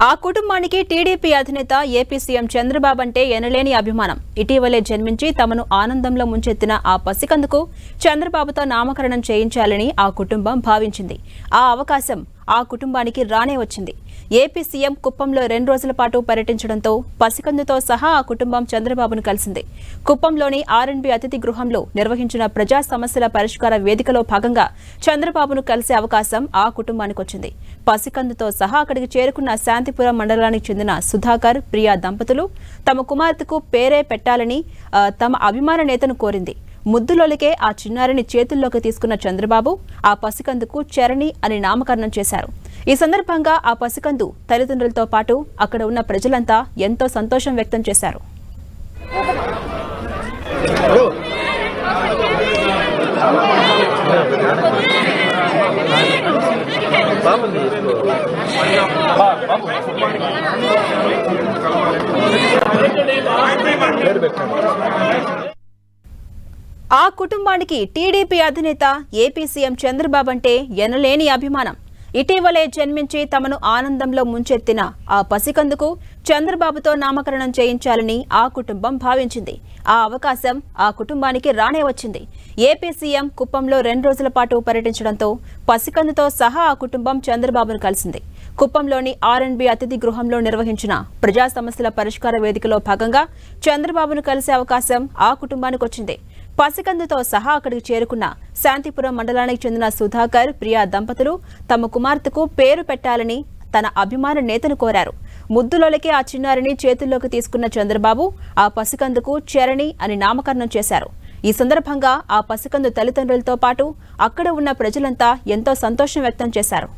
ఆ కుటుంబానికి టీడీపీ అధినేత ఏపీ సీఎం చంద్రబాబు అంటే ఎనలేని అభిమానం. ఇటీవలే జన్మించి తమను ఆనందంలో ముంచెత్తిన ఆ పసికందుకు చంద్రబాబుతో నామకరణం చేయించాలని ఆ కుటుంబం భావించింది. ఆ అవకాశం ఆ కుటుంబానికి రానే వచ్చింది. ఏపీ సీఎం కుప్పంలో 2 రోజుల పాటు పర్యటించడంతో పసికందుతో సహా ఆ కుటుంబం చంద్రబాబును కలిసింది. కుప్పంలోని ఆర్ఎండ్బి అతిథి గృహంలో నిర్వహించిన ప్రజా సమస్యల పరిష్కార వేదికలో భాగంగా చంద్రబాబును కలిసే అవకాశం ఆ కుటుంబానికి వచ్చింది. పసికందుతో సహా అక్కడికి చేరుకున్న శాంతిపురం మండలానికి చెందిన సుధాకర్, ప్రియా దంపతులు తమ కుమార్తెకు పేరే పెట్టాలని తమ అభిమాన నేతను కోరింది. ముద్దులోలికే ఆ చిన్నారిని చేతుల్లోకి తీసుకున్న చంద్రబాబు ఆ పసికందుకు చరణి అని నామకరణం చేశారు. ఈ సందర్భంగా ఆ పసికందు తల్లిదండ్రులతో పాటు అక్కడ ఉన్న ప్రజలంతా ఎంతో సంతోషం వ్యక్తం చేశారు. ఆ కుటుంబానికి టీడీపీ అధినేత ఏపీ సీఎం చంద్రబాబు అంటే ఎనలేని అభిమానం. ఇటీవలే జన్మించి తమను ఆనందంలో ముంచెత్తిన ఆ పసికందుకు చంద్రబాబుతో నామకరణం చేయించాలని ఆ కుటుంబం భావించింది. ఆ అవకాశం ఆ కుటుంబానికి రానే వచ్చింది. ఏపీ సీఎం కుప్పంలో 2 రోజుల పాటు పర్యటించడంతో పసికందుతో సహా ఆ కుటుంబం చంద్రబాబును కలిసింది. కుప్పంలోని ఆర్ఎండ్బి అతిథి గృహంలో నిర్వహించిన ప్రజా సమస్యల పరిష్కార వేదికలో భాగంగా చంద్రబాబును కలిసే అవకాశం ఆ కుటుంబానికి వచ్చింది. పసికందుతో సహా అక్కడికి చేరుకున్న శాంతిపురం మండలానికి చెందిన సుధాకర్, ప్రియా దంపతులు తమ కుమార్తెకు పేరు పెట్టాలని తన అభిమాన నేతను కోరారు. ముద్దులోలకే ఆ చిన్నారిని చేతుల్లోకి తీసుకున్న చంద్రబాబు ఆ పసికందుకు చరణి అని నామకరణం చేశారు. ఈ సందర్భంగా ఆ పసికందు తల్లిదండ్రులతో పాటు అక్కడ ఉన్న ప్రజలంతా ఎంతో సంతోషం వ్యక్తం చేశారు.